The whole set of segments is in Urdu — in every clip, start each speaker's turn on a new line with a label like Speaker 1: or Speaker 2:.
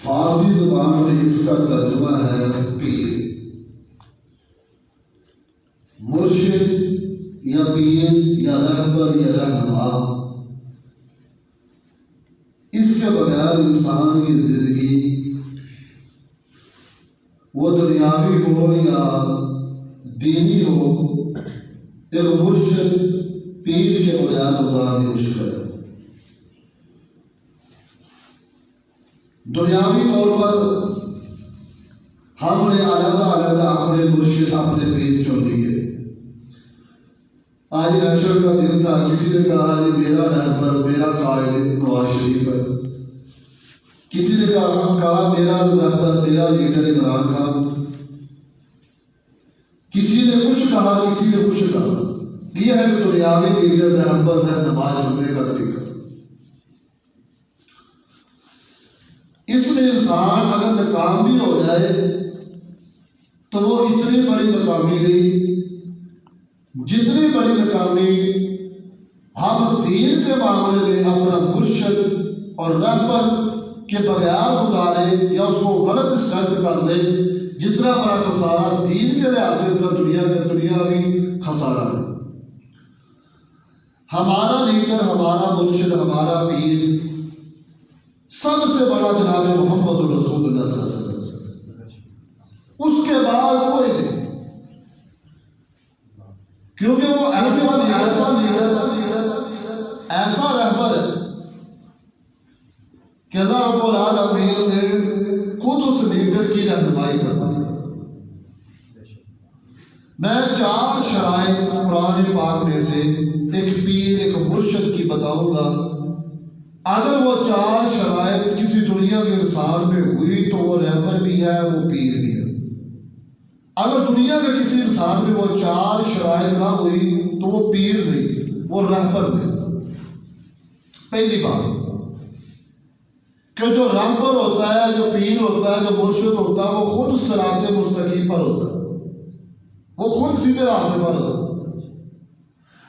Speaker 1: فارسی زبان میں اس کا ترجمہ ہے پیر، مرشد یا پیر یا رہبر یا رہنما۔ اس کے بغیر انسان کی زندگی وہ دنیاوی ہو یا دینی ہو، ایک مرشد پیر کے بغیر گزارنی مشکل ہے۔ دنیاوی طور پر ہم نے علیحدہ اپنے مرشد اپنے پیر چن لیے۔ آج لیکچر کا دن تھا، کسی نے کہا کہ میرا رہبر میرا قائد نواز شریف ہے، کسی نے کہا میرا رہبر میرا لیڈر عمران خان، کسی نے کچھ کہا کسی نے کچھ کہا۔ یہ ہے کہ دنیاوی لیڈر رہبر رہنما چننے کا طریقہ۔ اس میں انسان اگر ناکام بھی ہو جائے تو وہ اتنی بڑی ناکامی نہیں جتنی بڑی ناکامی ہم دین کے معاملے میں اپنا مرشد اور رہبر کے بغیر گزارے یا اس کو غلط اسٹیپ کر دیں، جتنا بڑا خسارہ دین کے لحاظ سے اتنا دنیاوی خسارہ ہے۔ ہمارا لیڈر، ہمارا مرشد، ہمارا پیر سب سے بڑا جناب محمد رسول اللہ صلی اللہ علیہ وسلم، اس کے بعد کوئی نہیں، کیونکہ وہ ایسا رہبر ہے کہ اللہ رب العالمین نے خود اس لیڈر کی رہنمائی فرمائی۔ میں 4 شرائط قرآن پاک میں سے ایک پیر ایک مرشد کی بتاؤں گا۔ اگر وہ 4 شرائط کسی دنیا کے انسان میں ہوئی تو وہ رہبر بھی ہے، وہ پیر بھی ہے۔ اگر دنیا کے کسی انسان میں وہ 4 شرائط نہ ہوئی تو وہ پیر نہیں، وہ رہبر نہیں۔ پہلی بات کہ جو رہبر ہوتا ہے، جو پیر ہوتا ہے، جو مرشد ہوتا ہے، وہ خود صراط مستقیم پر ہوتا ہے، وہ خود سیدھے راستے پر ہوتا ہے۔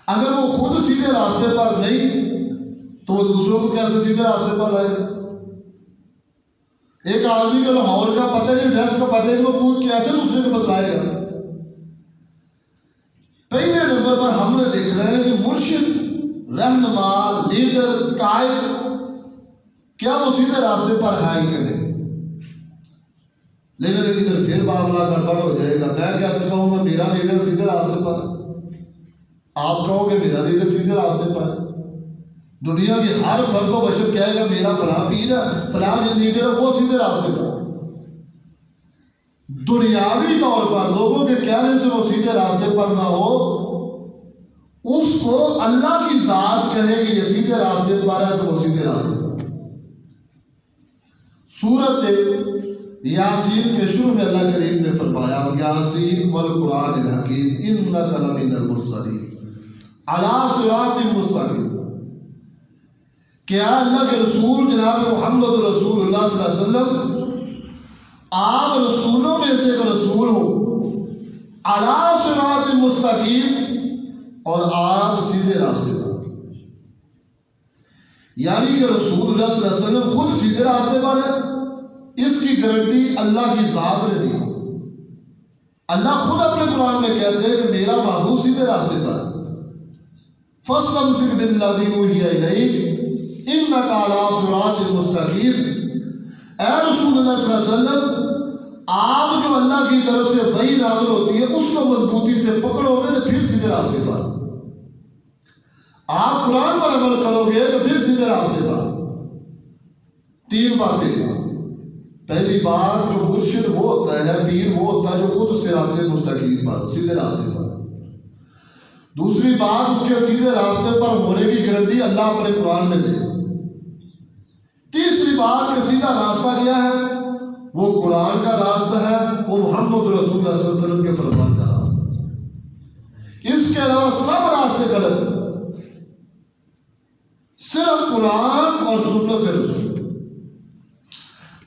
Speaker 1: اگر وہ خود سیدھے راستے پر نہیں تو وہ دوسروں کو کیسے سیدھے راستے پر لائے؟ ایک آدمی کو لاہور کا پتہ نہیں، ڈریس کا پتہ نہیں، وہ کیسے دوسرے کو بتلائے گا؟ پہلے نمبر پر ہم نے دیکھ رہے ہیں کہ مرشد، رہنما، لیڈر، قائد، کیا وہ سیدھے راستے پر ہے کہ نہیں؟ لیکن ادھر پھر معاملہ گڑبڑ ہو جائے گا۔ میں کیا کہوں گا میرا لیڈر سیدھے راستے پر، آپ کہو گے میرا لیڈر سیدھے راستے پر۔ دنیا کے ہر فرد و بشر کہے گا میرا فلاں پیر ہے، فلاں لیڈر ہے، وہ سیدھے راستے پر۔ دنیاوی طور پر لوگوں کے کہنے سے وہ سیدھے راستے پر نہ ہو، اس کو اللہ کی ذات کہے کہ یہ سیدھے راستے پر ہے تو وہ سیدھے راستے پر۔ سورت یاسین کے شروع میں اللہ کریم نے فرمایا یاسین والقرآن الحکیم انک لمن المرسلین علی صراط مستقیم، کہ اللہ کے رسول جناب محمد رسول اللہ صلی اللہ علیہ وسلم آپ رسولوں میں سے ایک رسول ہو، علی صراط مستقیم، اور آپ سیدھے راستے پر، یعنی کہ رسول اللہ صلی اللہ علیہ وسلم خود سیدھے راستے پر ہے۔ اس کی گارنٹی اللہ کی ذات نے دی۔ اللہ خود اپنے قرآن میں کہتے ہیں کہ میرا محبوب سیدھے راستے پر ہے۔ فاستمسک بالذی اوحی الیک انک علی صراط مستقیم، اے رسول اللہ صلی اللہ علیہ وسلم، آپ جو اللہ کی طرف سے وحی نازل ہوتی ہے اس کو مضبوطی سے پکڑو گے تو پھر سیدھے راستے پر، آپ قرآن پر عمل کرو گے تو پھر سیدھے راستے پر۔ 3 باتیں۔ پہلی بات جو مرشد وہ ہوتا ہے، پیر وہ ہوتا ہے جو خود صراط مستقیم پر، سیدھے راستے پر۔ دوسری بات، اس کے سیدھے راستے پر ہونے کی گارنٹی اللہ اپنے قرآن میں دے۔ تیسری بات کہ سیدھا راستہ کیا ہے، وہ قرآن کا راستہ ہے، وہ محمد رسول اللہ صلی اللہ علیہ وسلم کے فرمان کا راستہ ہے۔ اس کے علاوہ سب راستے غلط ہیں، صرف قرآن اور سنت رسول۔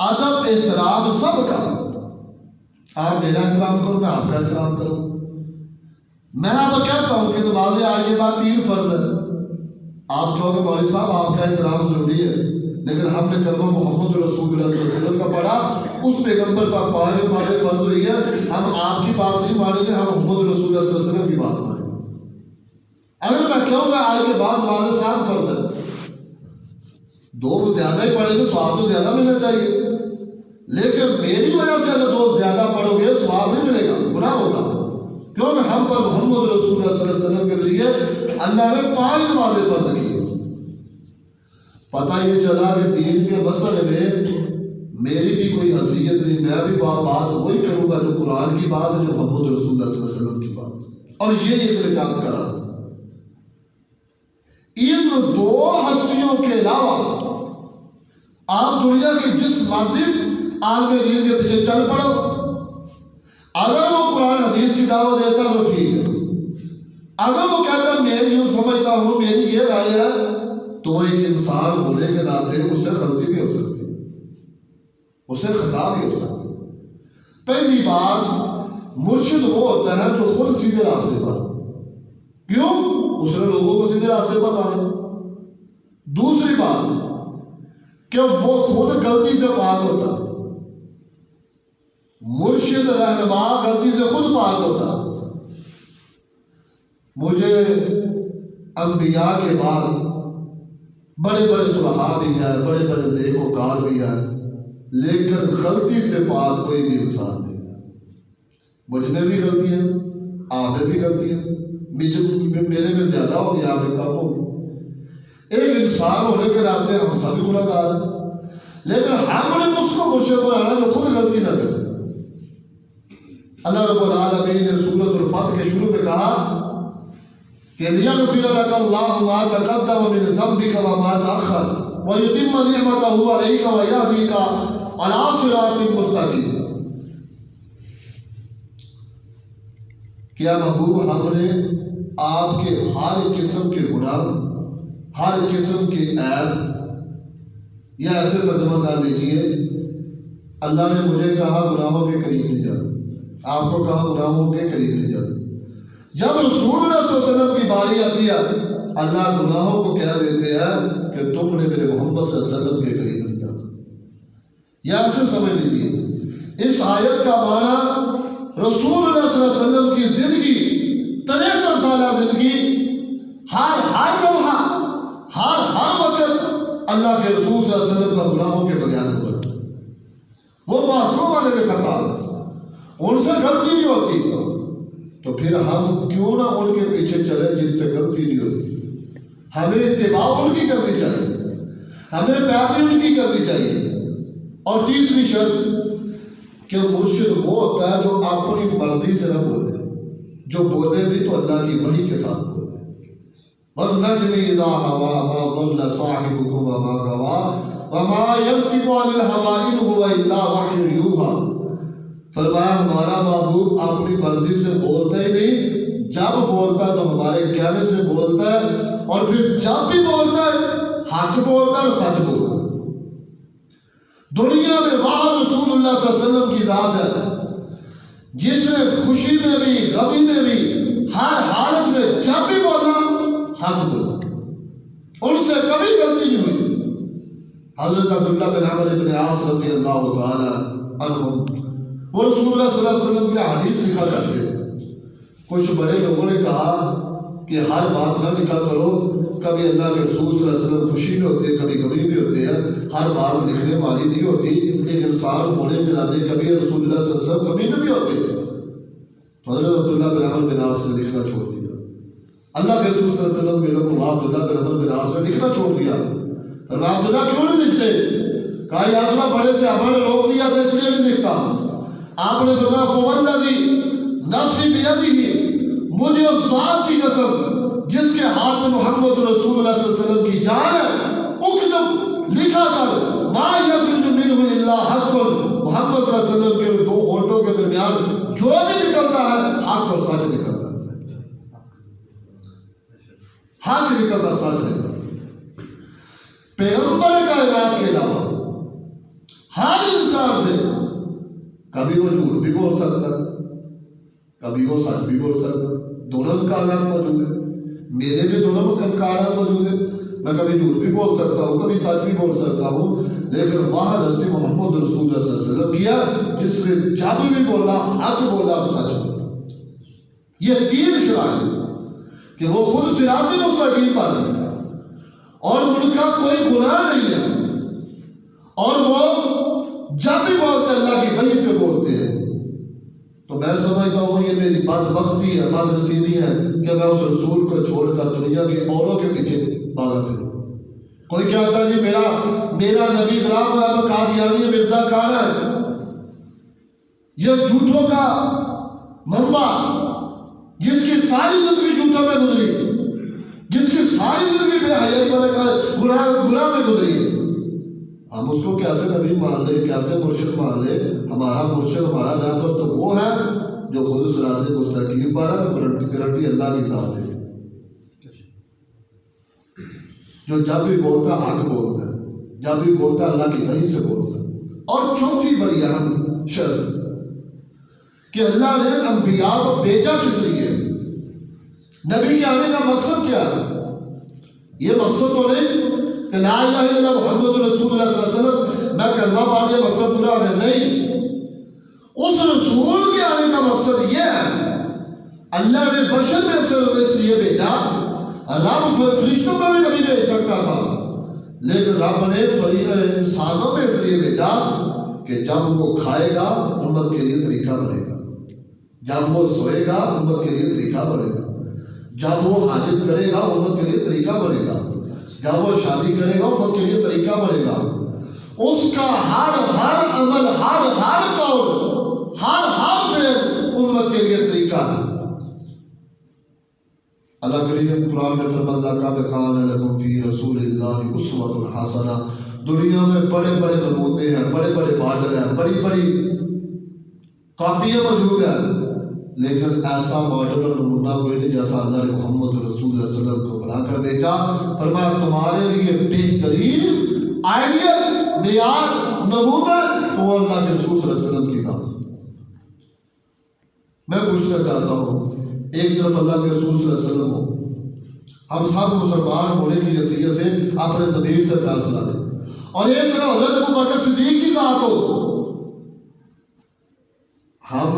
Speaker 1: ادب احترام سب کا، آپ میرا احترام کرو، میں آپ کا احترام کروں۔ میں آپ کو کہتا ہوں کہ نماز آج کے بعد 3 فرض ہے، آپ کہو گے مولوی صاحب آپ کا احترام ضروری ہے، لیکن ہم نے کلمہ محمد رسول اللہ صلی اللہ علیہ وسلم کا پڑھا اس پیغمبر پر 5 نمازیں فرض ہوئی ہے، ہم آپ کی بات نہیں مانیں گے، ہم محمد رسول اللہ صلی اللہ علیہ وسلم کی بات مانیں گے۔ اگر میں کہوں گا آج کے بعد نماز 7 فرض ہے، 2 زیادہ ہی پڑھیں گے ثواب تو زیادہ ملنا چاہیے، لیکن میری وجہ سے اگر 2 زیادہ پڑھو گے ثواب نہیں ملے گا، گناہ ہوگا، کیونکہ ہم پر محمد رسول اللہ صلی اللہ علیہ وسلم کے ذریعے اللہ نے 5 نمازیں فرض کی۔ پتہ یہ چلا کہ دین کے مسئلے میں میری بھی کوئی حیثیت نہیں، میں بھی بات وہی کروں گا جو قرآن کی بات ہے، جو محمد رسول اللہ صلی اللہ علیہ وسلم کی بات ہے، اور یہ ایک نجات کا راستہ۔ ان 2 ہستیوں کے علاوہ آپ دنیا کی جس مرضی عالم دین کے پیچھے چل پڑو، اگر وہ قرآن حدیث کی دعوت دیتا تو ٹھیک ہے، اگر وہ کہتا میں یوں سمجھتا ہوں میری یہ رائے ہے، تو ایک انسان ہونے کے ناطے اس سے غلطی بھی ہو سکتی ہے، اس سے خطا بھی ہو سکتی ہے۔ پہلی بات، مرشد وہ ہوتا ہے جو خود سیدھے راستے پر، کیوں؟ اس نے لوگوں کو سیدھے راستے پر لانا۔ دوسری بات کہ وہ خود غلطی سے پاک ہوتا، مرشد رہنما غلطی سے خود پاک ہوتا۔ مجھے انبیاء کے بعد بڑے بڑے صلحاء بھی ہیں، بڑے بڑے نیک وکار بھی ہیں، لیکن غلطی سے پاک کوئی بھی انسان نہیں ہے۔ مجھ میں بھی غلطی ہے، آپ میں بھی غلطی ہے، میرے میں زیادہ ہوگی، آپ میں کم ہوگی۔ ایک انسان ہونے کے ناطے ہم سب گناہ گار ہیں، لیکن ہم نے اس کو مرشد بنانا جو خود غلطی نہ کرے۔ اللہ رب العالمین نے سورۃ الفتح کے شروع میں کہا کہ لِيَغْفِرَ لَكَ اللَّهُ مَا تَقَدَّمَ مِنْ ذَنبِكَ وَمَا تَأَخَّرَ وَيُتِمَّ نِعْمَتَهُ عَلَيْكَ وَيَهْدِيكَ عَلَىٰ صِرَاطٍ مُسْتَقِيمٍ۔ کیا محبوب ہم نے آپ کے ہر قسم کے گناہ، ہر قسم کے عیب، یا ایسے ترجمہ کر لیجیے، اللہ نے مجھے کہا گناہوں کے قریب نہیں جانا، آپ کو کہا گناہوں کے قریب نہیں جانا۔ جب رسول اللہ صلی اللہ علیہ وسلم کی باری آتی ہے، اللہ گناہوں کو کہہ دیتے ہیں کہ تم نے میرے محمد صلی اللہ علیہ وسلم کے قریب نہیں جانا۔ یا ایسے سمجھ لیجیے، اس آیت کا معنی رسول اللہ صلی اللہ علیہ وسلم کی زندگی، 63 سالہ زندگی، ہر لمحہ، ہر وقت اللہ کے رسول صلی اللہ علیہ وسلم کا گناہوں کے بغیر گزرا۔ وہ معصوم والے خطا، ان سے غلطی نہیں ہوتی، تو پھر ہم کیوں نہ ان کے پیچھے چلیں جن سے غلطی نہیں ہوتی۔ ہمیں اتباع ان کی کرنی چاہیے، ہمیں پیروی ان کی کرنی چاہیے۔ اور تیسری شرط کہ مرشد وہ ہوتا ہے جو اپنی مرضی سے نہ بولے، جو بولے بھی تو اللہ کی وحی کے ساتھ بولے۔ وَالنَّجْمِ إِذَا هَوَىٰ مَا ضَلَّ صَاحِبُكُمْ وَمَا غَوَىٰ وَمَا يَنطِقُ عَنِ الْهَوَىٰ إِنْ هُوَ إِلَّا وَحْيٌ يُوحَىٰ۔ فرمایا ہمارا محبوب اپنی مرضی سے بولتا ہی نہیں، جب بولتا تو ہمارے کہنے سے بولتا ہے، اور پھر جب بھی بولتا ہے حق بولتا ہے اور سچ بولتا ہے۔ دنیا میں واحد رسول اللہ صلی اللہ علیہ وسلم کی ذات ہے جس نے خوشی میں بھی غمی میں بھی ہر حالت میں جب بھی بولا حق بولا، ان سے کبھی غلطی نہیں ہوئی۔ حضرت عبداللہ بن عمرو بن عاص رضی اللہ تعالی عنہم، وہ رسول اللہ صلی اللہ علیہ وسلم کی حدیث لکھا کرتے تھے۔ کچھ بڑے لوگوں نے کہا کہ ہر بات نہ لکھا کرو، کبھی اللہ کے رسول صلی اللہ علیہ وسلم خوشی میں ہوتے ہیں، کبھی غمی میں ہوتے ہیں، ہر بات لکھنے والی نہیں ہوتی۔ ایک انسان ہونے کے ناطے کبھی رسول اللہ صلی اللہ علیہ وسلم غمی میں بھی ہوتے ہیں۔ تو حضرت عبداللہ بن عمرو بن عاص نے لکھنا چھوڑ دیا، اللہ کے رسول صلی اللہ علیہ وسلم کے لوگ عبداللہ بن عمرو بن عاص نے لکھنا چھوڑ دیا۔ فرمایا عبداللہ کیوں نہیں لکھتے؟ کہا یا رسول اللہ بڑے سے ہمارے روک دیا تھا اس لیے نہیں لکھتا۔ آپ نے فرمایا فوالذی نفسی بیدہ، مجھے اس ذات کی قسم جس کے ہاتھ میں محمد رسول اللہ صلی اللہ علیہ وسلم کی جان ہے، اکتب لکھا کر ما یخرج منہ الا حق، محمد صلی اللہ علیہ وسلم کے 2 ہونٹوں کے درمیان جو بھی نکلتا ہے حق اور سچ نکلتا ہے، حق نکلتا سچ نکلتا۔ پیغمبر کائنات کے علاوہ ہر انسان سے کبھی وہ جھوٹ بھی بول سکتا، کبھی وہ سچ بھی بول سکتا، دونوں امکانات موجود ہیں۔ میرے بھی دونوں امکانات موجود ہیں، میں کبھی جھوٹ بھی بول سکتا ہوں، کبھی سچ بھی بول سکتا ہوں، لیکن واحد ہستی محمد رسول اللہ صلی اللہ علیہ وسلم کیا جس نے جب بھی بولا حق بولا اور سچ بولا. یہ 3 شرائط کہ وہ خود صراط مستقیم پر ہے اور ان کا کوئی گناہ نہیں ہے اور وہ جب بھی بولتے اللہ کی وحی سے بولتے ہیں. تو میں سمجھتا ہوں یہ میری بدبختی ہے، بد نصیبی ہے کہ میں اس رسول کو چھوڑ کر دنیا کے اوروں کے پیچھے بھاگا پھروں. کوئی کہتا جی میرا نبی غلام احمد قادیانی مرزا کون ہے؟ یہ جھوٹوں کا منبع جس کی ساری زندگی جھوٹوں میں گزری، جس کی ساری زندگی بے حیائی والے گناہ میں گزری ہے. ہم اس کو کیسے نبی مان لے، کیسے مرشد مان لے؟ ہمارا مرشد، ہمارا رہبر تو وہ ہے جو خود صراط مستقیم پر ہے. گارنٹی اللہ کی ذات ہے، جو جب بھی بولتا حق بولتا ہے، جب بھی بولتا اللہ کی وحی سے بولتا ہے. اور چوتھی بڑی اہم شرط کہ اللہ نے انبیاء کو بھیجا کس لیے؟ نبی کے آنے کا مقصد کیا ہے؟ یہ مقصد تو نہیں کہ لا الہ الا اللہ محمد رسول اللہ صلی اللہ علیہ وسلم میں کلمہ پڑھ لیا مقصد پورا ہے، نہیں. اس رسول کے آنے کا مقصد یہ ہے اللہ نے بشر میں سے اس لیے بھیجا. رب فرشتوں میں بھی نبی بھیج سکتا تھا، لیکن رب نے انسانوں میں اس لیے بھیجا کہ جب وہ کھائے گا امت کے لیے طریقہ بنے گا، جب وہ سوئے گا امت کے لیے طریقہ بنے گا، جب وہ حاجت کرے گا امت کے لیے طریقہ بنے گا، جب وہ شادی کرے گا امت کے لیے طریقہ بنے گا. اس کا ہر عمل، ہر قول، ہر فعل امت کے لیے طریقہ ہے. اللہ کریم قرآن میں فرماتا ہے قد کان لکم فی رسول اللہ اسوۃ حسنہ. دنیا میں بڑے بڑے نمونے ہیں، بڑے بڑے ماڈل ہیں، بڑی بڑی کاپیاں موجود ہیں، لیکن ایسا ماڈل اور نمونہ کوئی نہیں جیسا اللہ نے محمد رسول اللہ صلی اللہ علیہ وسلم کو بنا کر بھیجا. فرمایا تمہارے لیے بہترین آئیڈیل، معیار، نمونہ تو اللہ کے رسول صلی اللہ علیہ وسلم کی ذات. میں پوچھنا چاہتا ہوں، ایک طرف اللہ کے رسول صلی اللہ علیہ وسلم ہو، ہم سب مسلمان ہونے کی حیثیت سے اپنے ضمیر سے فیصلہ لیں، اور ایک طرف حضرت ابوبکر صدیق کی ذات ہو، ہم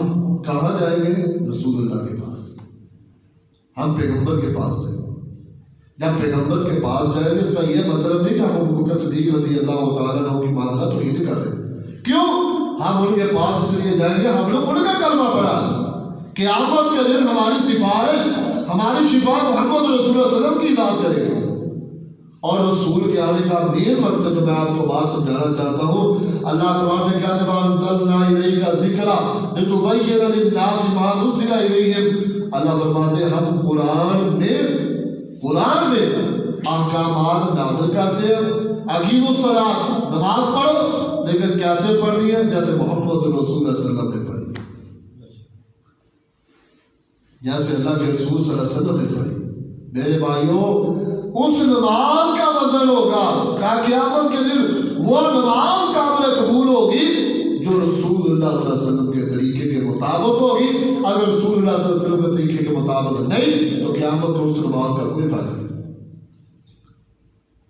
Speaker 1: کہاں جائیں گے؟ رسول اللہ کے پاس. ہم پیغمبر کے پاس جائیں گے. جب پیغمبر کے پاس جائیں گے اس کا یہ مطلب نہیں کہ ہم ابوبکر صدیق رضی اللہ تعالیٰ عنہ کی معذرت توحید کر رہے ہیں. کیوں؟ ہم ان کے پاس اس لیے جائیں گے ہم لوگ ان کا کلمہ پڑھا، قیامت کے دن ہماری سفارش، ہماری شفا محمد رسول اللہ علیہ وسلم کی ذات کرے گی. اور رسول کے آنے کا مین مقصد جو میں آپ کو بات سمجھانا چاہتا ہوں، اللہ قرآن میں کہتے ہیں وَأَنزَلْنَا إِلَيْكَ الذِّكْرَ لِتُبَيِّنَ لِلنَّاسِ مَا نُزِّلَ إِلَيْهِمْ. اللہ فرماتے ہیں ہم قرآن میں احکامات نازل کرتے ہیں. اقیموا الصلاۃ، نماز پڑھو، لیکن کیسے پڑھنی ہے؟ جیسے محمد رسول اللہ صلی اللہ علیہ وسلم نے پڑھی، جیسے اللہ کے رسول صلی اللہ علیہ وسلم نے پڑھی. میرے بھائیوں، اس نماز کا وزن ہوگا کہ قیامت کے دن وہ نماز قابل قبول ہوگی جو رسول اللہ صلی اللہ علیہ وسلم کے طریقے کے مطابق ہوگی. اگر رسول اللہ صلی اللہ علیہ وسلم کے طریقے کے مطابق نہیں تو قیامت کو اس نماز کا کوئی فائدہ نہیں.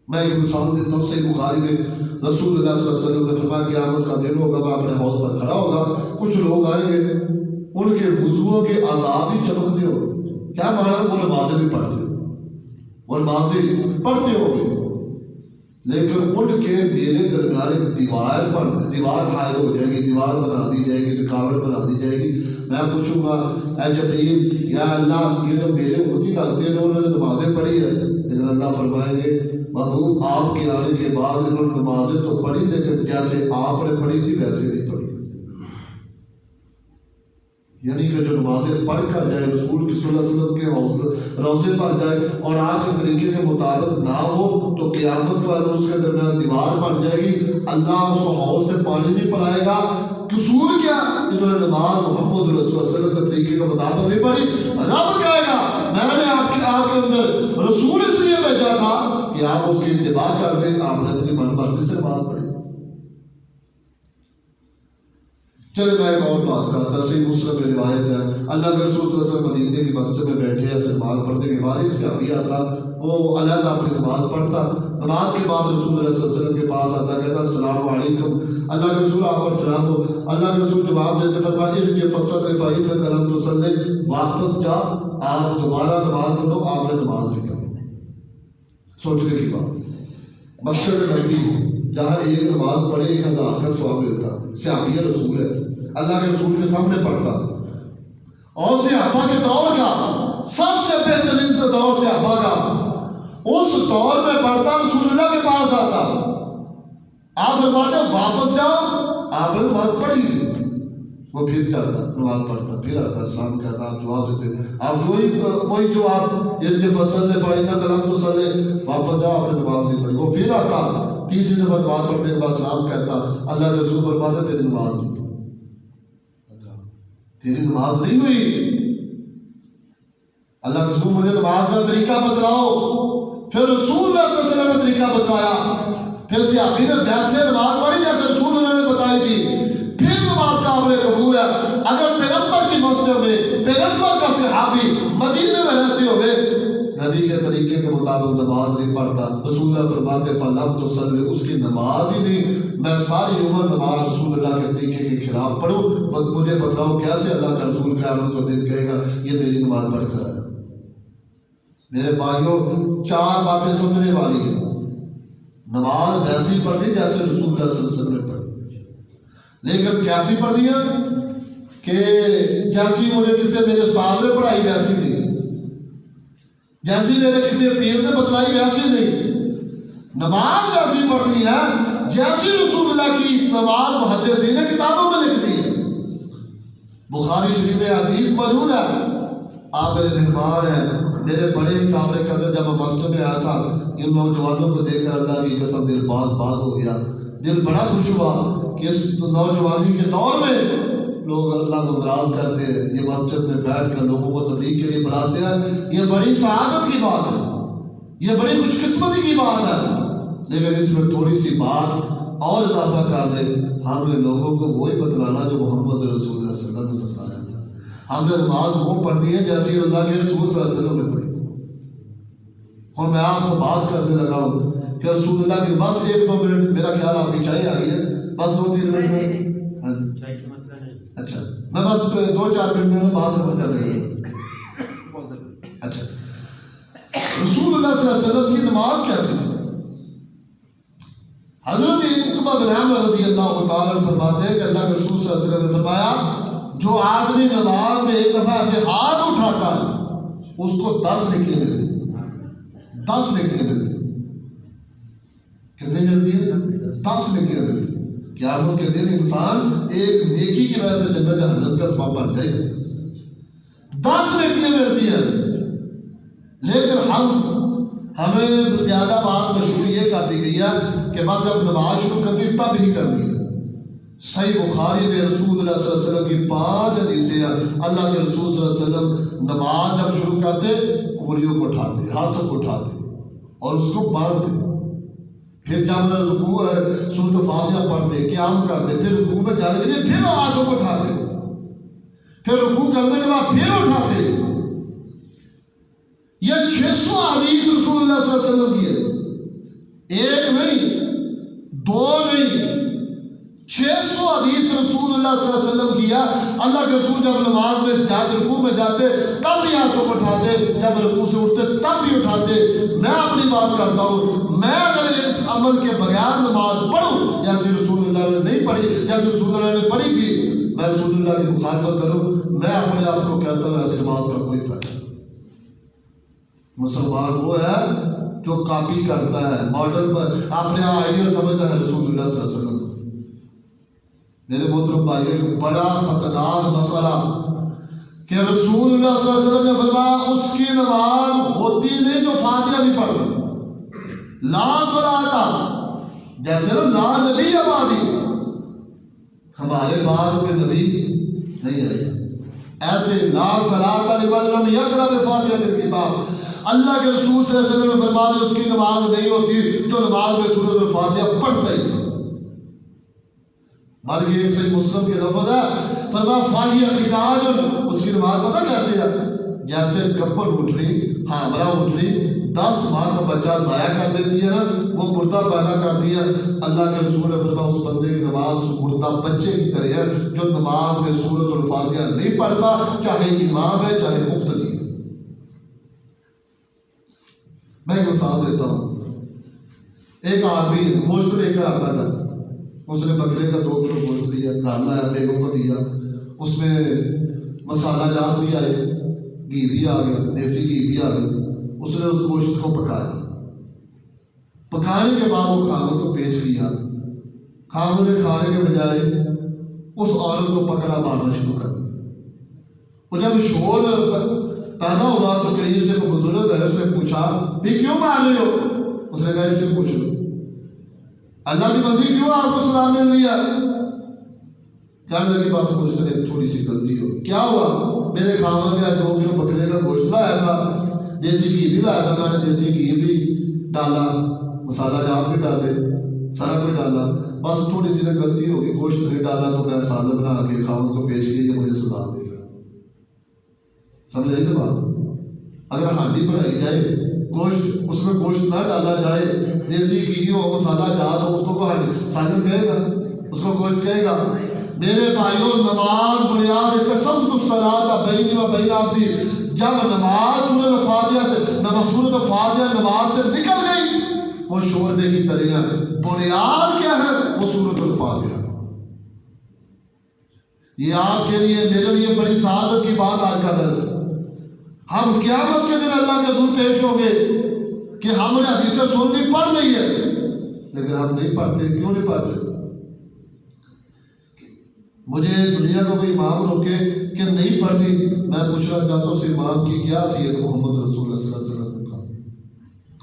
Speaker 1: میں ایک مثال دیتا ہوں، صحیح بخاری میں رسول اللہ صلی اللہ علیہ وسلم نے فرمایا قیامت کا دن ہوگا، میں اپنے حوض پر کھڑا ہوگا، کچھ لوگ آئیں گے ان کے وضوؤں کے عذاب ہی چمکتے ہو. کیا مانا؟ وہ نمازیں بھی پڑھتے ہو، وہ نمازیں پڑھتے ہو گے، لیکن ان کے میرے درمیان ایک دیوار حائل ہو جائے گی، دیوار بنا دی جائے گی، رکاوٹ بنا دی جائے گی. میں پوچھوں گا اے جبریل یا اللہ یہ جو میرے امتی لگتے ہیں انہوں نے نمازیں پڑھی ہے، لیکن اللہ فرمائیں گے محبوب آپ کے آنے کے بعد انہوں نے نمازیں تو پڑھی لیکن جیسے آپ نے پڑھی تھی ویسے نہیں پڑھی. یعنی کہ جو نمازیں پڑھ کر جائے، رسول کی صلی اللہ علیہ وسلم کے روضے پر جائے اور آپ کے طریقے کے مطابق نہ ہو تو قیامت کے بعد اس کے درمیان دیوار بن جائے گی. اللہ اس حوض سے پانی نہیں پلائے گا. قصور کیا؟ انہوں نے نماز محمد رسول اللہ صلی اللہ علیہ وسلم کے طریقے کے مطابق نہیں پڑھی. رب کہے گا میں نے آپ کے اندر رسول اس لیے بھیجا تھا کہ آپ اس کی اتباع کر دیں، آپ نے اپنی من مرضی سے نماز پڑھی. چلے میں ایک اور بات کرتا، صحیح مسلم میں روایت ہے اللہ کے رسول صلی اللہ علیہ وسلم مدینے کی مسجد میں بیٹھے ہیں، استعمال پڑھنے کے بعد ایک صحابی آتا، وہ علیحدہ اپنی نماز پڑھتا. نماز کے بعد رسول اللہ صلی اللہ علیہ وسلم کے پاس آتا کہتا السلام علیکم، اللہ کے رسول آپ پر سلام ہو۔ اللہ کے رسول جواب دیتے فرمایا ارجع فصلی فإنک لم تصلی، واپس جا آپ دوبارہ نماز پڑھو، آپ نے نماز نہیں پڑھی۔ سوچنے کی بات، مسجد نبوی جہاں ایک نماز پڑھے 1000 کا ثواب ملتا، صحابی رسول ہے، اللہ کے رسول کے سامنے پڑھتا، اور صحابہ کے دور کا سب سے بہترین سے دور صحابہ کا، اس دور میں پڑھتا، رسول اللہ کے پاس آتا، آپ فرماتے واپس جاؤ، آپ نے نماز پڑھی تھی، وہ پھر چلتا نماز پڑھتا، پھر آتا اسلام کہتا، آپ جواب دیتے، آپ وہی جواب یہ فصل فإنک لم تصلی، واپس جاؤ آپ نے نماز نہیں پڑھی، وہ پھر آتا تیسری دفعہ نماز پڑھنے کے بعد سلام کہتا، اللہ کے رسول فرماتے تیری نماز نہیں، تیری نماز نہیں ہوئی، اللہ کے رسول مجھے نماز کا طریقہ بتلاؤ، پھر رسول اللہ صلی اللہ علیہ وسلم نے طریقہ بتلایا، پھر صحابی نے ویسے نماز پڑھی جیسے رسول اللہ نے بتائی تھی، پھر نماز قابل قبول ہے۔ اگر پیغمبر کی مسجد میں پیغمبر کا صحابی مدینے میں رہتے ہوئے نبی کے طریقے کے مطابق نماز نہیں پڑھتا، رسول اللہ فرماتے فلم تصلی، اس کی نماز ہی نہیں، میں ساری عمر نماز رسول اللہ کے طریقے کے خلاف پڑھوں، مجھے بتلاؤ کیسے اللہ کا رسول قیامت کا دن کہے گا یہ میری نماز پڑھ کر آیا۔ میرے بھائیوں 4 باتیں سمجھنے والی ہیں، نماز ویسی پڑھنی جیسے رسول اللہ صلی اللہ علیہ وسلم نے پڑھی، لیکن کیسی پڑھنی ہے کہ جیسی مجھے کسی میرے استاد نے پڑھائی ویسی نہیں، جیسی میرے کسی پیر نے بتلائی ویسی نہیں، نماز ویسی پڑھنی ہے جیسی رسول اللہ کی نماز محدثین نے کتابوں میں لکھ دی ہے۔ بخاری شریف میں حدیث موجود ہے، آپ میرے مہمان ہیں، میرے بڑے قابل قدر، جب میں مسجد میں آیا تھا ان نوجوانوں کو دیکھ کر اللہ کی قسم دل باغ ہو گیا، دل بڑا خوش ہوا کہ اس نوجوانی کے دور میں لوگ اللہ کو ناراض کرتے ہیں، یہ مسجد میں بیٹھ کر لوگوں کو تبلیغ کے لیے بلاتے ہیں، یہ بڑی سعادت کی بات ہے، یہ بڑی خوش قسمتی کی بات ہے، لیکن اس میں تھوڑی سی بات اور اضافہ کر دے، ہم نے لوگوں کو وہی بتلانا جو محمد رسول اللہ صلی اللہ علیہ وسلم نے بتایا تھا، ہم نے نماز وہ پڑھی ہے جیسی اللہ کے رسول صلی اللہ علیہ وسلم نے پڑھی تھی۔ اور میں آپ کو بات کرنے لگا ہوں کہ رسول اللہ کی بس 1-2 منٹ، میرا خیال آپ کی چائے آ گئی ہے، بس 2-3 منٹ میں، اچھا میں بس 2-4 منٹ میں بات سمجھ کر رہی ہوں۔ اچھا رسول اللہ صلی اللہ علیہ وسلم کی نماز کیسی تھی؟ حضرت عقبہ بن عامر رضی اللہ تعالیٰ فرماتے ہیں کہ اللہ کے رسول صلی اللہ علیہ وسلم نے فرمایا جو آدمی نماز میں ایک دفعہ سے ہاتھ اٹھاتا ہے اس کو 10 نیکیاں ملتی ہیں، 10 نیکیاں ملتی ہیں۔ کتنی ملتی ہیں؟ 10 نیکیاں ملتی ہیں۔ قیامت کے دن انسان ایک نیکی کی وجہ سے جنت جہنم کا سبب بن جائے گا، 10 نیکیاں ملتی ہیں۔ لیکن ہمیں زیادہ بات مشہور یہ کر دی گئی ہے کہ بس جب نماز شروع کرنی تب ہی کرنی ہے۔ صحیح بخاری میں رسول اللہ صلی اللہ علیہ وسلم کی 5 حدیثیں ہیں، اللہ کے رسول صلی اللہ علیہ وسلم نماز جب شروع کرتے انگلیوں کو اٹھاتے، ہاتھوں کو اٹھاتے اور اس کو باندھتے، پھر جب رکوع سورۃ فاتحہ پڑھتے، قیام کرتے، پھر رکوع میں جانے کے لیے پھر ہاتھوں کو اٹھاتے، پھر رکوع کرنے کے بعد پھر اٹھاتے۔ یہ 600 حدیث رسول اللہ صلی اللہ علیہ وسلم کی ہے، 1 نہیں 2 نہیں، 600 حدیث رسول اللہ صلی اللہ علیہ وسلم کی ہے۔ اللہ کے رسول جب نماز میں جاتے، رکوع میں جاتے تب بھی ہاتھوں کو اٹھاتے، جب رکوع سے اٹھتے تب بھی اٹھاتے۔ میں اپنی بات کرتا ہوں، میں اگر اس عمل کے بغیر نماز پڑھوں جیسے رسول اللہ نے نہیں پڑھی، جیسے رسول اللہ نے پڑھی تھی، میں رسول اللہ کی مخالفت کروں، میں اپنے آپ کو کہتا ہوں ایسی نماز کا کوئی فائدہ نہیں۔ مسلمان وہ ہے جو کاپی کرتا ہے، ماڈل پر اپنے آئیڈیل سمجھتا ہے رسول اللہ صلی اللہ علیہ وسلم۔ میرے محترم بھائیو، ایک بڑا خطرناک مسئلہ کہ رسول اللہ صلی اللہ علیہ وسلم نے فرمایا اس کی نماز ہوتی نہیں جو فاتحہ بھی پڑھ لے، لا صلاۃ، جیسے لا نبی آبادی، ہمارے بعد کوئی نبی نہیں آئے، ایسے لا صلاۃ لمن لم یقرأ بفاتحۃ الکتاب، اللہ کے رسول صلی اللہ علیہ وسلم نے فرمایا اس کی نماز نہیں ہوتی جو نماز میں سورۃ الفاتحہ پڑھتا ہی۔ بلکہ ایک صحیح مسلم کے لفظ ہے، فرمایا فاہی خداج، اس کی نماز پتہ کیسے ہے؟ جیسے کپڑ اٹھنی، حاملہ اٹھنی 10 ماہ کا بچہ ضائع کر دیتی ہے نا، وہ مردہ پیدا کرتی ہے، اللہ کے رسول نے فرمایا اس بندے کی نماز اس مردہ بچے کی طرح ہے جو نماز میں سورۃ الفاتحہ نہیں پڑھتا، چاہے امام ہے چاہے مقتدی ہے۔ میں ایک مثال دیتا ہوں، ایک آدمی گوشت لے کر آتا تھا، اس نے بکرے کا 2 کلو گوشت لیا، گھر لایا، بیگم کو دیا، اس میں مسالہ جات بھی آئے، گھی بھی آ گیا، دیسی گھی بھی آ گیا، اس نے اس گوشت کو پکایا، پکانے کے بعد وہ خاوند کو پیش کیا، خاوند نے کھانے کے بجائے اس عورت کو پکڑا مارنا شروع کر دیا۔ وہ جب شور پیدا ہوا تو قریب سے کوئی بزرگ ہے، اس نے پوچھا بھی کیوں مار رہے ہو؟ اس نے کہا اس سے پوچھ لو، اللہ کی مرضی کیوں آپ کو سزا مل رہی ہے؟ کہنے لگی بس مجھ سے تھوڑی سی غلطی ہو، کیا ہوا؟ میرے خاوند نے 2 کلو بکرے کا گوشت لایا تھا، دیسی گھی بھی لایا تھا، میں نے دیسی گھی بھی ڈالا، مسالہ جات بھی ڈالے، سارا کچھ ڈالا، بس تھوڑی سی غلطی ہوگی، گوشت نہیں ڈالا تو میں سالن بنا کے خاوند کو پیش کیا، یہ مجھے سزا دے گا۔ سمجھ آئی نا بات؟ اگر ہانڈی بنائی جائے، گوشت اس میں گوشت نہ ڈالا جائے، دیسی گھی ہو، مسالہ جات ہو، اس کو سالن کہے گا؟ اس کو گوشت کہے گا؟ میرے بھائیوں، نماز بنیاد قسمت الصلاۃ بینی و بین عبدی، جب نماز سورۃ الفاتحہ نماز سے نکل گئی وہ شوربے کی طرح ہے، بنیاد کیا ہے؟ وہ سورۃ الفاتحہ۔ یہ آپ کے لیے میرے لیے بڑی سعادت کی بات آج کا درس ہے۔ ہم قیامت کے دن اللہ کے حضور پیش ہوں گے کہ ہم نے حدیثیں سن لی، پڑھ لی ہے، لیکن ہم نہیں پڑھتے۔ کیوں نہیں پڑھتے؟ مجھے دنیا کا کوئی امام روکے کہ نہیں پڑھتی، میں پوچھنا چاہتا ہوں اس امام کی کیا حیثیت؟ محمد رسول اللہ صلی اللہ علیہ وسلم کا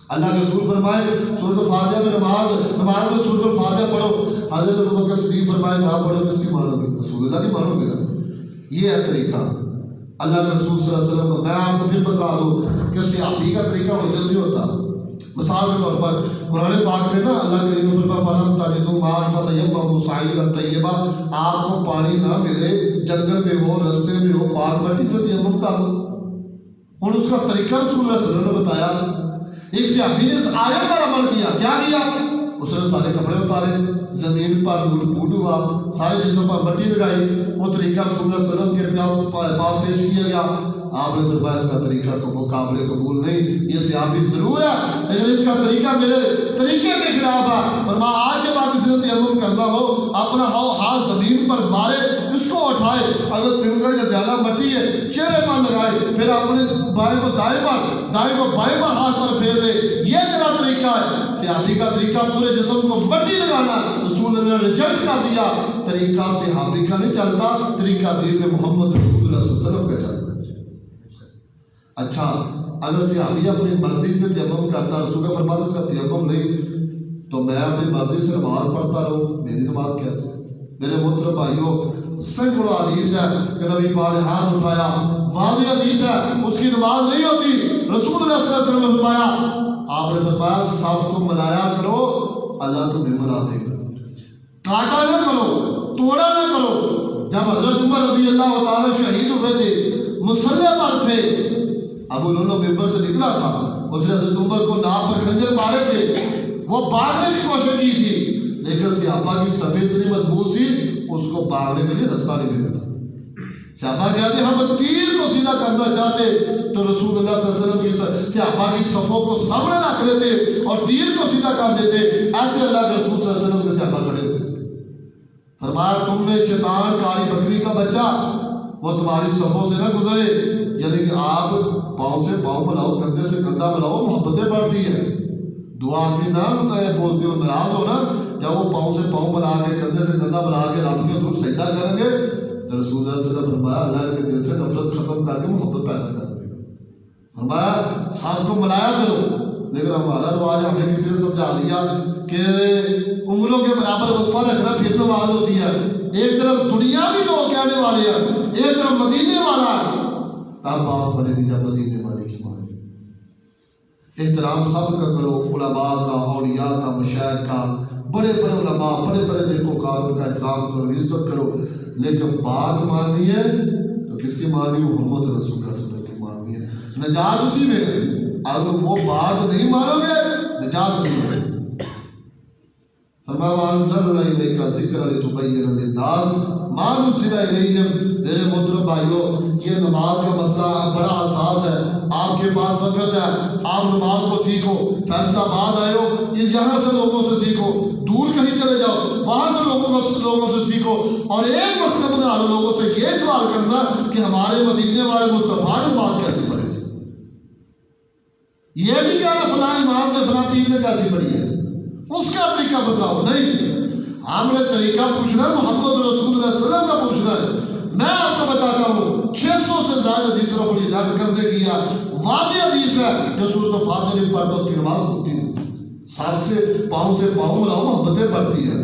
Speaker 1: اللہ کے رسول فرمائے سورۃ الفاتحہ میں نماز میں سورۃ الفاتحہ پڑھو، حضرت ابوبکر صدیق فرمائے نہ پڑھو، کس کی مانو گے؟ رسول اللہ کی مانو گے نا۔ یہ ہے طریقہ اللہ کے رسول صلی اللہ علیہ وسلم کا۔ میں آپ کو پھر بتا دوں کہ صحابی کا طریقہ وہ جلدی ہوتا۔ مثال کے طور پر قرآن پاک میں نا اللہ کے نبی فرمایا فَلَمْ تَجِدُوا مَاءً فَتَيَمَّمُوا صَعِيدًا طَيِّبًا، آپ کو پانی نہ ملے، جنگل میں ہو، رستے میں ہو، پاک مٹی سے تیمم کر لو۔ اور اس کا طریقہ رسول اللہ صلی اللہ علیہ وسلم نے بتایا۔ ایک صحابی نے اس آیت پر عمل کیا، کیا کیا؟ اس نے سارے کپڑے اتارے، زمین پر لوٹ پوٹ ہوا، سارے جسم پر مٹی لگائی، وہ طریقہ رسول اللہ صلی اللہ علیہ وسلم کے پاس پیش کیا گیا۔ آپ نے فرمایا اس کا طریقہ کو قابل قبول نہیں، یہ صحابی ضرور ہے لیکن اس کا طریقہ میرے طریقے کے خلاف ہے۔ فرمایا آج کے بعد کسی نے تیمم کرنا ہو، اپنا ہاتھ زمین پر مارے، اس کو اٹھائے، اگر تنگل یا زیادہ مٹی ہے چہرے پر لگائے، پھر اپنے بائیں کو دائیں پر، دائیں کو بائیں پر ہاتھ پر پھیر دے، یہ میرا طریقہ ہے۔ صحابی کا طریقہ پورے جسم کو مٹی لگانا، رسول اللہ نے ریجیکٹ کر دیا۔ طریقہ صحابی کا نہیں چلتا، طریقہ دین میں محمد رسول اللہ صلی اللہ علیہ وسلم کا چلتا۔ اچھا، اگر صحابی اپنی مرضی سے تیمم کرتا، رسول کا فرمان اس کا تیمم نہیں، تو میں اپنی مرضی سے نماز پڑھتا رہوں، میری نماز کیسے؟ میرے محترم بھائیوں، سینکڑوں حدیث ہے کہ نبی پاک نے ہاتھ اٹھایا، واضح حدیث ہے اس کی نماز نہیں ہوتی۔ رسول اللہ صلی اللہ علیہ وسلم نے فرمایا، آپ نے فرمایا صف کو ملایا کرو، اللہ تمہیں ملا دے گا۔ کاٹا نہ کرو، توڑا نہ کرو۔ جب حضرت عمر رضی اللہ تعالیٰ شہید ہوئے تھے، مصلح پر تھے، ابو لولو ممبر سے نکلا تھا، اس نے حضرت عمر کو ناک پر خنجر مارے تھے، وہ بھاگنے کی کوشش کی تھی، لیکن صحابہ کی صف اتنی مضبوط تھی اس کو بھاگنے کے لیے رستہ نہیں ملا تھا۔ صحابہ کہتے ہم تیر کو سیدھا کرنا چاہتے تو رسول اللہ صلی اللہ علیہ وسلم کی صحابہ کی صفوں کو سامنے رکھ لیتے اور تیر کو سیدھا کر دیتے، ایسے اللہ کے رسول صلی اللہ علیہ وسلم کے صحابہ کھڑے ہوتے تھے۔ فرمایا تم نے شیطان کالی بکری کا بچہ وہ تمہاری صفوں سے نہ گزرے، یعنی کہ آپ پاؤں سے پاؤں ملاؤ، کندھے سے کندھا ملاؤ، محبتیں بڑھتی ہیں۔ دو آدمی نہ بولتے ہو ناراض ہو نا، جب وہ پاؤں سے پاؤں ملا کے کندھے سے کندھا ملا کے رب کے حضور سجدہ کریں گے تو رسول اللہ صلی اللہ علیہ وسلم نے فرمایا اللہ کے دل سے نفرت ختم کر کے محبت پیدا کر دے گا۔ فرمایا سب کو ملایا کرو، لیکن ہمارا رواج ہمیں کسی نے سمجھا دیا کہ انگلوں کے برابر وقفہ رکھنا پھر نماز ہوتی ہے۔ ایک طرف دنیا بھی لوگ کہنے والے ہیں، ایک طرف مدینے والا ہے، تب بات پڑے گی جب مدینے والے کی مانے۔ احترام سب کا کرو، علماء کا، اولیاء کا، مشائخ کا، بڑے بڑے علماء، بڑے بڑے نیکوکار کا احترام کرو، عزت کرو، لیکن بات ماننی ہے تو کس کی ماننی؟ محمد رسول اللہ صلی اللہ علیہ وسلم کی ماننی ہے۔ نجات اسی میں ہے۔ اگر وہ بات نہیں مانو گے نجات نہیں ہوگی۔ فرمایا وَأَنزَلْنَا إِلَيْكَ ذِكْرًا لِتُبَيِّنَ لِلنَّاسِ مَا نُزِّلَ إِلَيْهِمْ۔ میرے محترم بھائیو، یہ نماز کا مسئلہ بڑا حساس ہے۔ آپ کے پاس وقت ہے، آپ نماز کو سیکھو۔ فیصل آباد آئے ہو، یہاں سے لوگوں سے سیکھو، دور کہیں چلے جاؤ وہاں سے لوگوں سے سیکھو، اور ایک مقصد بنا لو لوگوں سے یہ سوال کرنا کہ ہمارے مدینے والے مصطفیٰ نے نماز کیسے پڑھی تھی۔ یہ نہیں کہنا فلاں امام نے فلاں پیر نے کیسی پڑھی ہے، اس کا طریقہ بتاؤ۔ نہیں، ہم نے طریقہ پوچھنا ہے محمد رسول اللہ صلی اللہ علیہ وسلم کا پوچھنا ہے۔ میں آپ کو بتاتا ہوں 600 سے زیادہ حدیث رفع الیدین کرنے کی واضح حدیث ہے جو سورۃ فاتحہ نہیں پڑھتا اس کی نماز ہوتی نہیں، سر سے پاؤں ملاؤ محبتیں پڑھتی ہے۔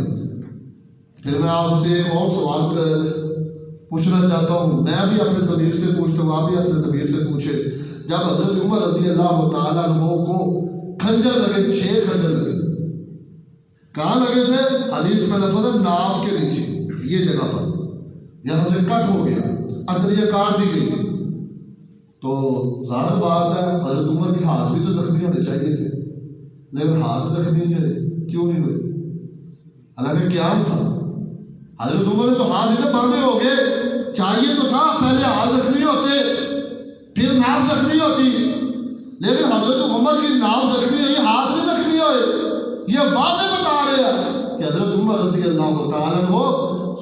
Speaker 1: پھر میں آپ سے ایک اور سوال پوچھنا چاہتا ہوں، میں بھی اپنے ضمیر سے پوچھتا ہوں، آپ بھی اپنے ضمیر سے پوچھیں۔ جب حضرت عمر رضی اللہ تعالیٰ عنہ کو کھنجر لگے، 6 کھنجر لگے، کہاں لگے تھے؟ حدیث میں لفظ ہے ناف کے نیچے، یہ جگہ پر، یہاں سے کٹ ہو گیا، انتڑیاں کاٹ دی گئی۔ تو ظاہر بات ہے حضرت عمر کے ہاتھ بھی تو زخمی ہونے چاہیے تھے، لیکن ہاتھ زخمی نہیں ہوئے۔ کیوں نہیں ہوئے؟ حالانکہ قیام تھا۔ حضرت عمر نے تو ہاتھ اتنے باندھے ہو گئے، چاہیے تو تھا پہلے ہاتھ زخمی ہوتے پھر ناف زخمی ہوتی، لیکن حضرت عمر کی ناف زخمی ہوئی، ہاتھ نہیں زخمی ہوئے۔ یہ واضح بتا رہے ہیں کہ حضرت عمر رضی اللہ تعالیٰ عنہ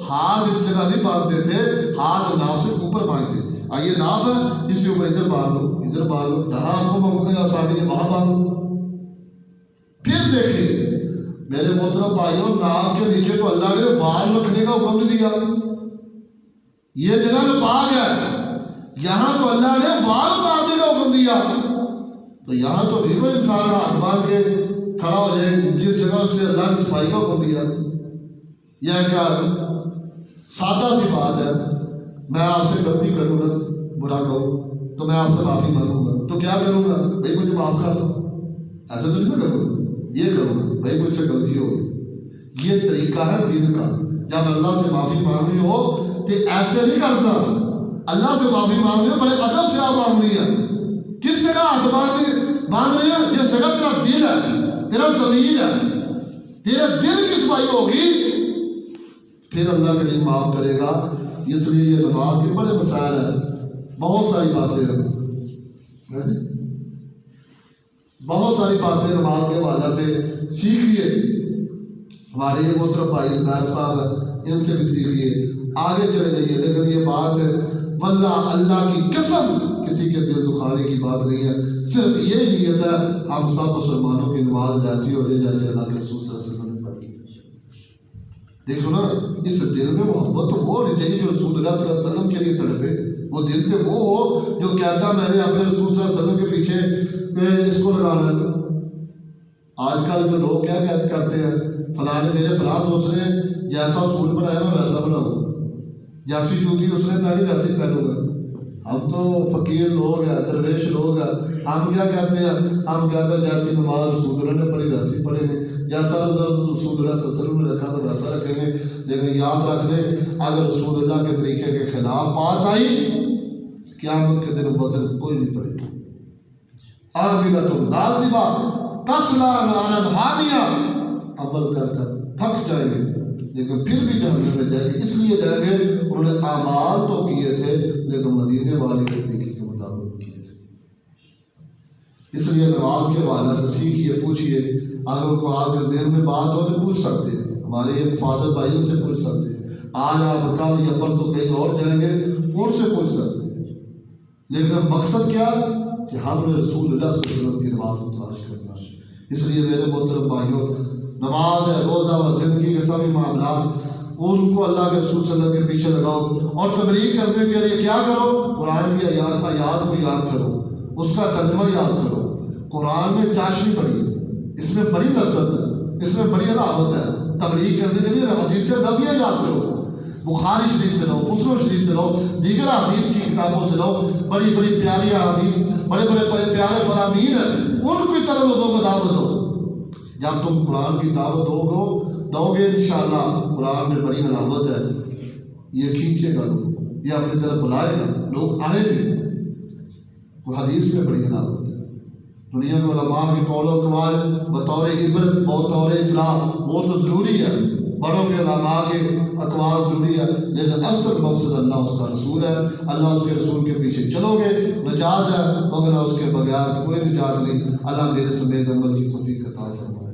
Speaker 1: ہاتھ اس جگہ نہیں باندھتے تھے، ہاتھ ناف سے اوپر باندھتے تھے۔ یہ ناف ہے، اس کے اوپر ادھر باندھ لو، ادھر باندھ لو، جہاں آپ کو ممکن آسانی ہے وہاں باندھ لو۔ پھر دیکھیں میرے محترم بھائیوں، ناف کے نیچے تو اللہ نے وال رکھنے کا حکم نہیں دیا، یہ جگہ تو پاک ہے، یہاں تو اللہ نے وال اتارنے کا حکم دیا۔ تو یہاں تو نہیں کوئی انسان ہاتھ باندھ کے کھڑا ہو جائے جس جگہ سے اللہ نے صفائی کا حکم دیا۔ یہ کیا سادہ سی بات ہے، میں آپ سے غلطی کروں گا، برا کہوں تو میں آپ سے معافی مانگوں گا، تو کیا کروں گا؟ بھائی مجھے معاف کر دو، ایسا تو نہیں نا کروں گا، یہ کروں گا بھائی مجھ سے غلطی ہو گئی۔ یہ طریقہ ہے دین کا، جب اللہ سے معافی مانگنی ہو تو ایسے نہیں کرتا، اللہ سے معافی مانگنی ہو بڑے ادب سے آپ مانگنی ہے۔ کس جگہ ہاتھ باندھ رہے ہیں؟ جس جگہ تیرا دل ہے، تیرا ضمیر ہے، تیرے دل کی صفائی ہوگی پھر اللہ کے دن معاف کرے گا۔ اس لیے یہ نماز کے بڑے مسائل ہیں، بہت ساری باتیں ہیں، بہت ساری باتیں نماز کے حوالے سے سیکھیے۔ ہمارے یہ محترم بھائی زبیر صاحب ہیں، ان سے بھی سیکھیے، آگے چلے جائیے۔ لیکن یہ بات واللہ اللہ کی قسم کسی کے دل دکھانے کی بات نہیں ہے، صرف یہ نیت ہے ہم سب مسلمانوں کی نماز ایسی ہو جائے جیسے اللہ کے رسول صلی اللہ علیہ وسلم نے پڑھی۔ دیکھو نا، اس دل میں محبت تو وہ ہونی چاہیے جو رسول اللہ صلی اللہ علیہ وسلم کے لیے تڑپے، وہ دل سے وہ ہو جو کہتا میں نے اپنے رسول صلی اللہ علیہ وسلم کے پیچھے اس کو لگانا ہے۔ آج کل جو لوگ کیا کرتے ہیں، فلاں میرے فلاں دوست نے جیسا اصول بنایا میں ویسا بناؤں، جیسی جوتی اس نے پہنی ویسی پہنوں گا۔ ہم تو فقیر لوگ ہیں، درویش لوگ ہیں، ہم کیا کہتے ہیں؟ ہم کہتے ہیں جیسی نماز رسول اللہ نے پڑھی ویسی پڑھیں گے، جیسا رسول اللہ صلی اللہ علیہ وسلم نے رکھا تو ویسا رکھیں گے۔ لیکن یاد رکھ لیں اگر رسول اللہ کے طریقے کے خلاف بات آئی قیامت کے دن وزن کوئی نہیں پڑے گا۔ عاملۃ ناصبہ تصلیٰ نارا حامیہ، عمل کر کر تھک جائیں گے لیکن پھر بھی جہنم میں جائیں گے۔ اس لیے جائیں گے انہوں نے اعمال تو کیے تھے لیکن مدینے والے کے طریقے کے مطابق کیے تھے۔ اس لیے نماز کے حوالے سے سیکھیے، پوچھیے، اگر کوئی آپ کے ذہن میں بات ہو تو پوچھ سکتے ہیں، ہمارے یہ فادر بھائی سے پوچھ سکتے ہیں، آج آپ کل یا پرسوں کہیں اور جائیں گے ان سے پوچھ سکتے ہیں۔ لیکن مقصد کیا کہ ہم نے رسول اللہ صلی اللہ علیہ وسلم کی نماز کو تلاش کرنا ہے۔ اس لیے میرے محترم بھائیوں، نماز ہے، روزہ و زندگی کے سبھی معاملات ان کو اللہ کے رسول صلی اللہ علیہ وسلم کے پیچھے لگاؤ، اور تبلیغ کرنے کے لیے کیا کرو؟ قرآن کی آیات کو یاد کرو، اس کا ترجمہ یاد کرو۔ قرآن میں چاشنی پڑھی، اس میں بڑی لذت ہے، اس میں بڑی علامت ہے۔ تبلیغ کرنے کے لیے حدیث نبویہ یاد کرو، بخاری شریف سے لو، مسلم شریف سے لو، دیگر حدیث کی کتابوں سے لو، بڑی بڑی پیاری حدیث، بڑے پیارے فرامین ہیں، ان کی طرف لوگوں کو دعوت دو۔ جب تم قرآن کی دعوت دو گے انشاءاللہ قرآن میں بڑی علامت ہے، یہ کھینچے گا لوگوں کو، یہ اپنی طرف بلائے گا، لوگ آئیں گے۔ وہ حدیث میں بڑی علامت ہے، دنیا میں علماء کے قول و اقوال بطور عبرت بطور اصلاح وہ تو ضروری ہے، بڑوں کے علماء کے اقوال ضروری ہے، لیکن اکثر مقصد اللہ اس کا رسول ہے۔ اللہ اس کے رسول کے پیچھے چلو گے نجات ہے، مگر اس کے بغیر کوئی نجات نہیں۔ اللہ میرے سمیت عمل کی توفیق عطا فرمائے۔